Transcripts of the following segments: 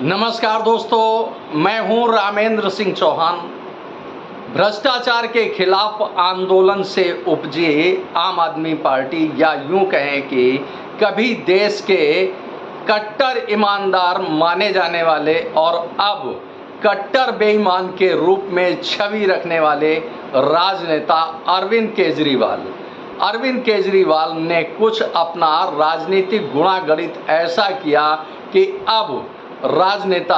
नमस्कार दोस्तों, मैं हूं रामेंद्र सिंह चौहान। भ्रष्टाचार के खिलाफ आंदोलन से उपजी आम आदमी पार्टी, या यूं कहें कि कभी देश के कट्टर ईमानदार माने जाने वाले और अब कट्टर बेईमान के रूप में छवि रखने वाले राजनेता अरविंद केजरीवाल ने कुछ अपना राजनीतिक गुणागणित ऐसा किया कि अब राजनेता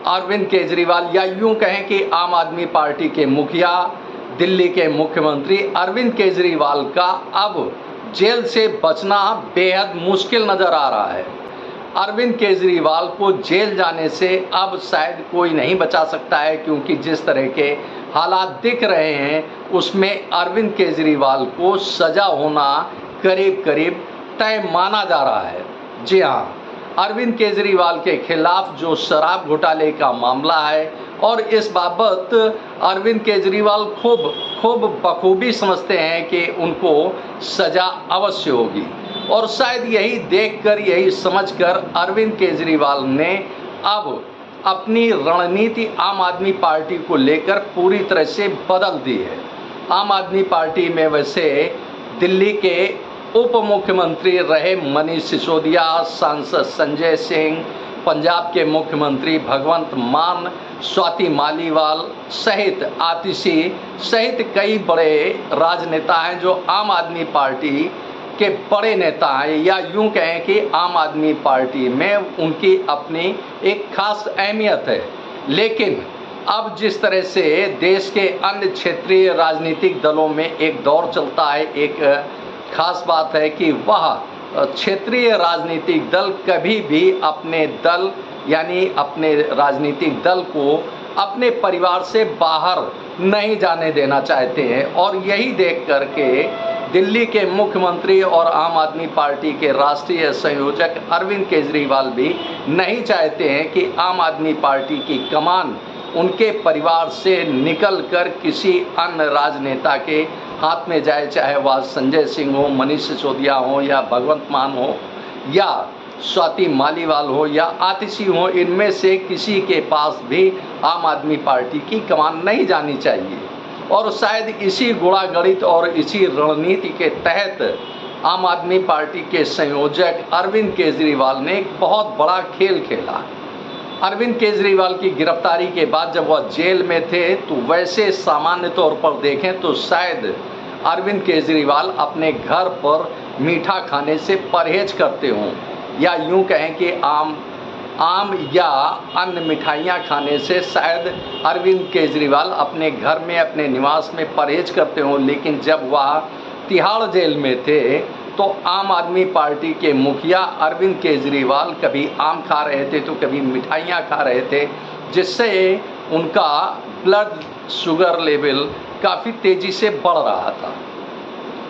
अरविंद केजरीवाल, या यूं कहें कि आम आदमी पार्टी के मुखिया, दिल्ली के मुख्यमंत्री अरविंद केजरीवाल का अब जेल से बचना बेहद मुश्किल नजर आ रहा है। अरविंद केजरीवाल को जेल जाने से अब शायद कोई नहीं बचा सकता है, क्योंकि जिस तरह के हालात दिख रहे हैं उसमें अरविंद केजरीवाल को सजा होना करीब करीब तय माना जा रहा है। जी हाँ, अरविंद केजरीवाल के खिलाफ जो शराब घोटाले का मामला है, और इस बाबत अरविंद केजरीवाल खूब बखूबी समझते हैं कि उनको सजा अवश्य होगी। और शायद यही देखकर, यही समझकर अरविंद केजरीवाल ने अब अपनी रणनीति आम आदमी पार्टी को लेकर पूरी तरह से बदल दी है। आम आदमी पार्टी में वैसे दिल्ली के उप मुख्यमंत्री रहे मनीष सिसोदिया, सांसद संजय सिंह, पंजाब के मुख्यमंत्री भगवंत मान, स्वाति मालीवाल सहित आतिशी सहित कई बड़े राजनेता हैं जो आम आदमी पार्टी के बड़े नेता हैं, या यूं कहें कि आम आदमी पार्टी में उनकी अपनी एक खास अहमियत है। लेकिन अब जिस तरह से देश के अन्य क्षेत्रीय राजनीतिक दलों में एक दौर चलता है, एक खास बात है कि वह क्षेत्रीय राजनीतिक दल कभी भी अपने दल, यानी अपने राजनीतिक दल को अपने परिवार से बाहर नहीं जाने देना चाहते हैं। और यही देख करके दिल्ली के मुख्यमंत्री और आम आदमी पार्टी के राष्ट्रीय संयोजक अरविंद केजरीवाल भी नहीं चाहते हैं कि आम आदमी पार्टी की कमान उनके परिवार से निकलकर किसी अन्य राजनेता के हाथ में जाए, चाहे वह संजय सिंह हो, मनीष सिसोदिया हो, या भगवंत मान हो, या स्वाति मालीवाल हो, या आतिशी हो। इनमें से किसी के पास भी आम आदमी पार्टी की कमान नहीं जानी चाहिए। और शायद इसी गुणागणित और इसी रणनीति के तहत आम आदमी पार्टी के संयोजक अरविंद केजरीवाल ने एक बहुत बड़ा खेल खेला। अरविंद केजरीवाल की गिरफ्तारी के बाद जब वह जेल में थे, तो वैसे सामान्य तौर पर देखें तो शायद अरविंद केजरीवाल अपने घर पर मीठा खाने से परहेज करते हों, या यूं कहें कि आम या अन्य मिठाइयाँ खाने से शायद अरविंद केजरीवाल अपने घर में, अपने निवास में परहेज करते हों। लेकिन जब वह तिहाड़ जेल में थे तो आम आदमी पार्टी के मुखिया अरविंद केजरीवाल कभी आम खा रहे थे तो कभी मिठाइयाँ खा रहे थे, जिससे उनका ब्लड शुगर लेवल काफ़ी तेज़ी से बढ़ रहा था।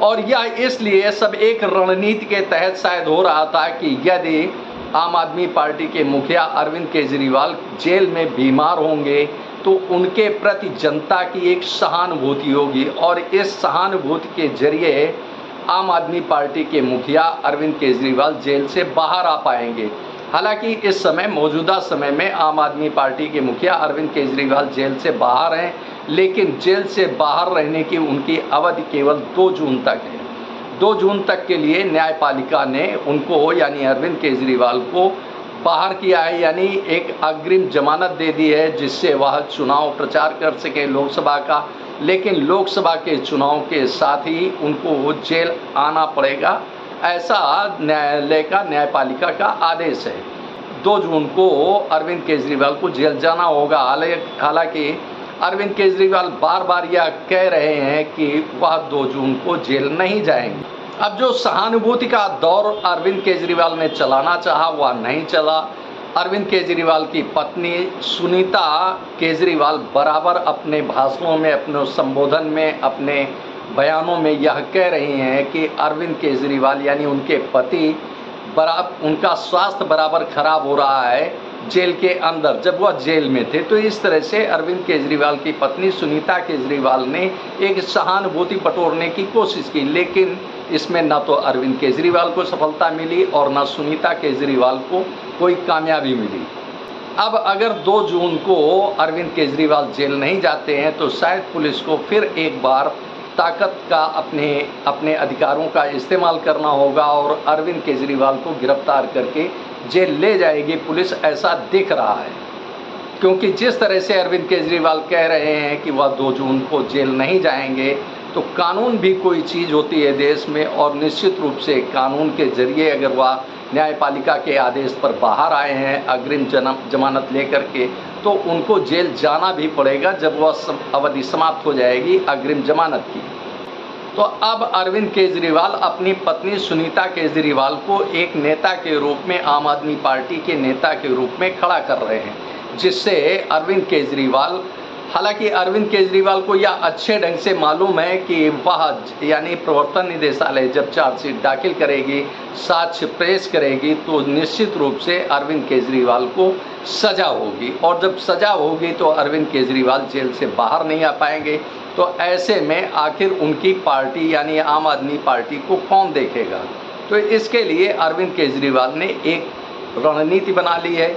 और यह इसलिए सब एक रणनीति के तहत शायद हो रहा था कि यदि आम आदमी पार्टी के मुखिया अरविंद केजरीवाल जेल में बीमार होंगे तो उनके प्रति जनता की एक सहानुभूति होगी, और इस सहानुभूति के जरिए आम आदमी पार्टी के मुखिया अरविंद केजरीवाल जेल से बाहर आ पाएंगे। हालांकि इस समय, मौजूदा समय में आम आदमी पार्टी के मुखिया अरविंद केजरीवाल जेल से बाहर हैं, लेकिन जेल से बाहर रहने की उनकी अवधि केवल 2 जून तक है। 2 जून तक के लिए न्यायपालिका ने उनको, यानी अरविंद केजरीवाल को बाहर किया है, यानी एक अग्रिम जमानत दे दी है, जिससे वह चुनाव प्रचार कर सके लोकसभा का। लेकिन लोकसभा के चुनाव के साथ ही उनको जेल आना पड़ेगा, ऐसा न्यायपालिका का आदेश है। 2 जून को अरविंद केजरीवाल को जेल जाना होगा। हालांकि अरविंद केजरीवाल बार बार यह कह रहे हैं कि वह 2 जून को जेल नहीं जाएंगे। अब जो सहानुभूति का दौर अरविंद केजरीवाल ने चलाना चाहा, वह नहीं चला। अरविंद केजरीवाल की पत्नी सुनीता केजरीवाल बराबर अपने भाषणों में, अपने संबोधन में, अपने बयानों में यह कह रही हैं कि अरविंद केजरीवाल, यानी उनके पति, उनका स्वास्थ्य बराबर खराब हो रहा है जेल के अंदर, जब वह जेल में थे। तो इस तरह से अरविंद केजरीवाल की पत्नी सुनीता केजरीवाल ने एक सहानुभूति बटोरने की कोशिश की, लेकिन इसमें न तो अरविंद केजरीवाल को सफलता मिली और न सुनीता केजरीवाल को कोई कामयाबी मिली। अब अगर 2 जून को अरविंद केजरीवाल जेल नहीं जाते हैं तो शायद पुलिस को फिर एक बार ताकत का अपने अधिकारों का इस्तेमाल करना होगा और अरविंद केजरीवाल को गिरफ्तार करके जेल ले जाएगी पुलिस, ऐसा दिख रहा है। क्योंकि जिस तरह से अरविंद केजरीवाल कह रहे हैं कि वह 2 जून को जेल नहीं जाएंगे, तो कानून भी कोई चीज़ होती है देश में, और निश्चित रूप से कानून के जरिए अगर वह न्यायपालिका के आदेश पर बाहर आए हैं अग्रिम जमानत लेकर के, तो उनको जेल जाना भी पड़ेगा जब वह अवधि समाप्त हो जाएगी अग्रिम जमानत की। तो अब अरविंद केजरीवाल अपनी पत्नी सुनीता केजरीवाल को एक नेता के रूप में, आम आदमी पार्टी के नेता के रूप में खड़ा कर रहे हैं, जिससे अरविंद केजरीवाल, हालांकि अरविंद केजरीवाल को यह अच्छे ढंग से मालूम है कि वह यानी प्रवर्तन निदेशालय जब चार्जशीट दाखिल करेगी, साक्ष्य पेश करेगी, तो निश्चित रूप से अरविंद केजरीवाल को सज़ा होगी, और जब सज़ा होगी तो अरविंद केजरीवाल जेल से बाहर नहीं आ पाएंगे। तो ऐसे में आखिर उनकी पार्टी यानी आम आदमी पार्टी को कौन देखेगा? तो इसके लिए अरविंद केजरीवाल ने एक रणनीति बना ली है,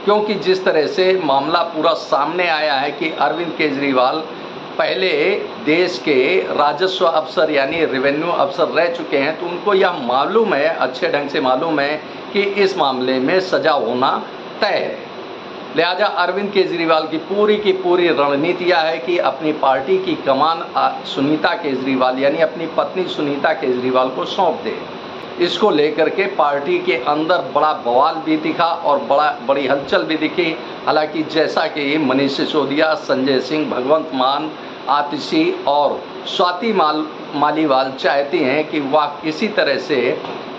क्योंकि जिस तरह से मामला पूरा सामने आया है कि अरविंद केजरीवाल पहले देश के राजस्व अफसर यानी रेवेन्यू अफसर रह चुके हैं, तो उनको यह मालूम है, अच्छे ढंग से मालूम है कि इस मामले में सज़ा होना तय है। लिहाजा अरविंद केजरीवाल की पूरी रणनीति यह है कि अपनी पार्टी की कमान सुनीता केजरीवाल यानी अपनी पत्नी सुनीता केजरीवाल को सौंप दे। इसको लेकर के पार्टी के अंदर बड़ा बवाल भी दिखा और बड़ी हलचल भी दिखी। हालांकि जैसा कि मनीष सिसोदिया, संजय सिंह, भगवंत मान, आतिशी और स्वाति मालीवाल चाहती हैं कि वह किसी तरह से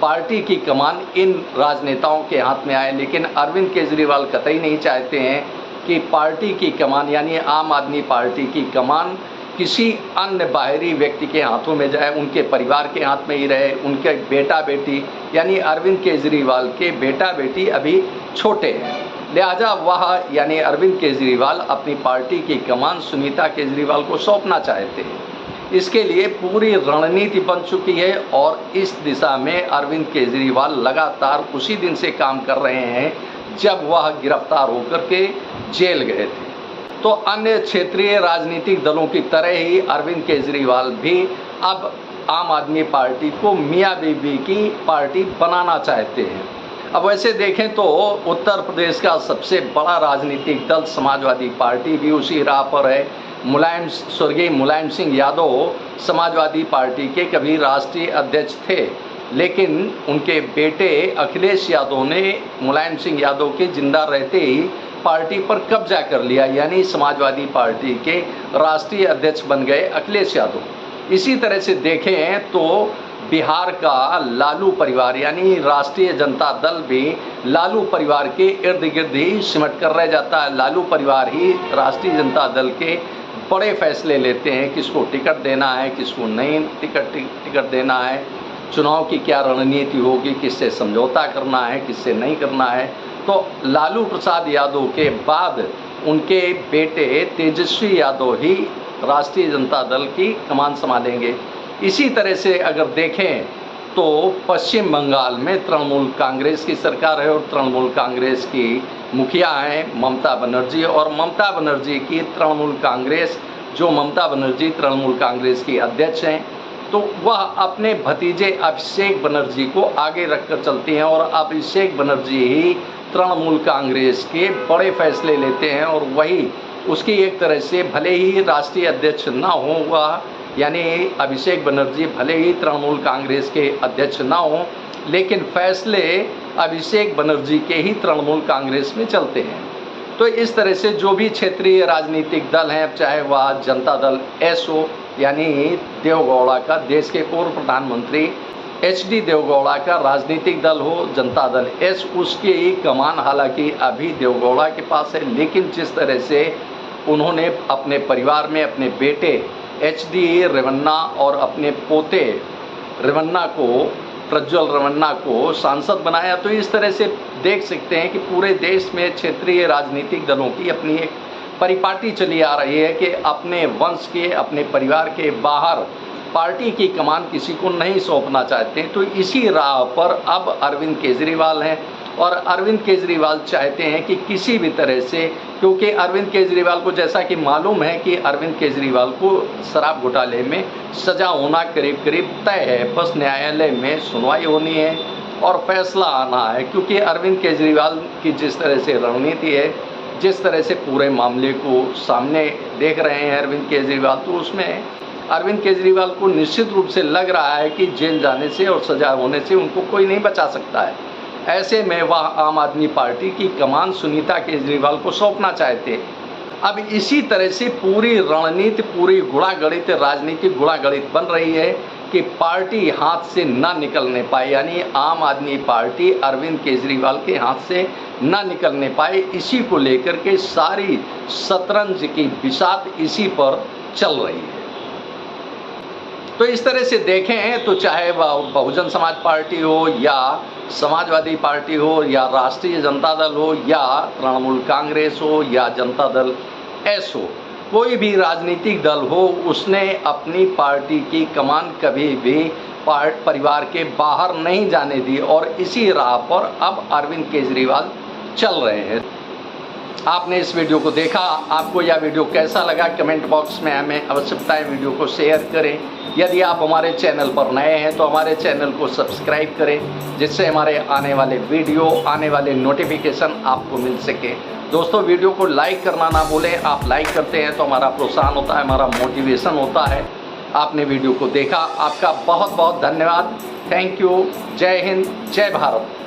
पार्टी की कमान इन राजनेताओं के हाथ में आए, लेकिन अरविंद केजरीवाल कतई नहीं चाहते हैं कि पार्टी की कमान यानी आम आदमी पार्टी की कमान किसी अन्य बाहरी व्यक्ति के हाथों में जाए, उनके परिवार के हाथ में ही रहे। उनके बेटा बेटी यानी अरविंद केजरीवाल के बेटा बेटी अभी छोटे हैं, लिहाजा वह यानी अरविंद केजरीवाल अपनी पार्टी की कमान सुनीता केजरीवाल को सौंपना चाहते हैं। इसके लिए पूरी रणनीति बन चुकी है और इस दिशा में अरविंद केजरीवाल लगातार उसी दिन से काम कर रहे हैं जब वह गिरफ्तार होकर के जेल गए थे। तो अन्य क्षेत्रीय राजनीतिक दलों की तरह ही अरविंद केजरीवाल भी अब आम आदमी पार्टी को मियाँ बीवी की पार्टी बनाना चाहते हैं। अब वैसे देखें तो उत्तर प्रदेश का सबसे बड़ा राजनीतिक दल समाजवादी पार्टी भी उसी राह पर है। स्वर्गीय मुलायम सिंह यादव समाजवादी पार्टी के कभी राष्ट्रीय अध्यक्ष थे, लेकिन उनके बेटे अखिलेश यादव ने मुलायम सिंह यादव के जिंदा रहते ही पार्टी पर कब्जा कर लिया, यानी समाजवादी पार्टी के राष्ट्रीय अध्यक्ष बन गए अखिलेश यादव। इसी तरह से देखें तो बिहार का लालू परिवार यानी राष्ट्रीय जनता दल भी लालू परिवार के इर्द गिर्द ही सिमट कर रह जाता है। लालू परिवार ही राष्ट्रीय जनता दल के बड़े फैसले लेते हैं, किसको टिकट देना है, किसको नहीं टिकट देना है, चुनाव की क्या रणनीति होगी, किससे समझौता करना है, किससे नहीं करना है। तो लालू प्रसाद यादव के बाद उनके बेटे तेजस्वी यादव ही राष्ट्रीय जनता दल की कमान संभालेंगे। इसी तरह से अगर देखें तो पश्चिम बंगाल में तृणमूल कांग्रेस की सरकार है और तृणमूल कांग्रेस की मुखिया हैं ममता बनर्जी, और ममता बनर्जी की तृणमूल कांग्रेस, जो ममता बनर्जी तृणमूल कांग्रेस की अध्यक्ष हैं, तो वह अपने भतीजे अभिषेक बनर्जी को आगे रखकर चलती हैं और अभिषेक बनर्जी ही तृणमूल कांग्रेस के बड़े फैसले लेते हैं और वही उसकी एक तरह से भले ही राष्ट्रीय अध्यक्ष ना हो वह, यानी अभिषेक बनर्जी भले ही तृणमूल कांग्रेस के अध्यक्ष ना हो, लेकिन फैसले अभिषेक बनर्जी के ही तृणमूल कांग्रेस में चलते हैं। तो इस तरह से जो भी क्षेत्रीय राजनीतिक दल हैं, चाहे वह जनता दल एस हो यानी देवगौड़ा का, देश के पूर्व प्रधानमंत्री HD देवगौड़ा का राजनीतिक दल हो, जनता दल एस, उसकी कमान हालांकि अभी देवगौड़ा के पास है, लेकिन जिस तरह से उन्होंने अपने परिवार में अपने बेटे HD रेवन्ना और अपने पोते रेवन्ना को, प्रज्वल रेवन्ना को सांसद बनाया, तो इस तरह से देख सकते हैं कि पूरे देश में क्षेत्रीय राजनीतिक दलों की अपनी एक परिपाटी चली आ रही है कि अपने वंश के, अपने परिवार के बाहर पार्टी की कमान किसी को नहीं सौंपना चाहते। तो इसी राह पर अब अरविंद केजरीवाल हैं और अरविंद केजरीवाल चाहते हैं कि किसी भी तरह से, क्योंकि अरविंद केजरीवाल को जैसा कि मालूम है कि अरविंद केजरीवाल को शराब घोटाले में सज़ा होना करीब करीब तय है, बस न्यायालय में सुनवाई होनी है और फैसला आना है। क्योंकि अरविंद केजरीवाल की जिस तरह से रणनीति है, जिस तरह से पूरे मामले को सामने देख रहे हैं अरविंद केजरीवाल, तो उसमें अरविंद केजरीवाल को निश्चित रूप से लग रहा है कि जेल जाने से और सज़ा होने से उनको कोई नहीं बचा सकता है। ऐसे में वह आम आदमी पार्टी की कमान सुनीता केजरीवाल को सौंपना चाहते हैं। अब इसी तरह से पूरी रणनीति, पूरी गुणागणित, राजनीतिक गुणागणित बन रही है कि पार्टी हाथ से ना निकलने पाए, यानी आम आदमी पार्टी अरविंद केजरीवाल के हाथ से ना निकलने पाए। इसी को लेकर के सारी शतरंज की बिसात इसी पर चल रही है। तो इस तरह से देखें तो चाहे वह बहुजन समाज पार्टी हो या समाजवादी पार्टी हो या राष्ट्रीय जनता दल हो या तृणमूल कांग्रेस हो या जनता दल एस हो, कोई भी राजनीतिक दल हो, उसने अपनी पार्टी की कमान कभी भी परिवार के बाहर नहीं जाने दी और इसी राह पर अब अरविंद केजरीवाल चल रहे हैं। आपने इस वीडियो को देखा, आपको यह वीडियो कैसा लगा कमेंट बॉक्स में हमें अवश्य बताएं। वीडियो को शेयर करें। यदि आप हमारे चैनल पर नए हैं तो हमारे चैनल को सब्सक्राइब करें, जिससे हमारे आने वाले वीडियो, आने वाले नोटिफिकेशन आपको मिल सके। दोस्तों, वीडियो को लाइक करना ना भूलें। आप लाइक करते हैं तो हमारा प्रोत्साहन होता है, हमारा मोटिवेशन होता है। आपने वीडियो को देखा, आपका बहुत बहुत धन्यवाद। Thank you. जय हिंद, जय भारत।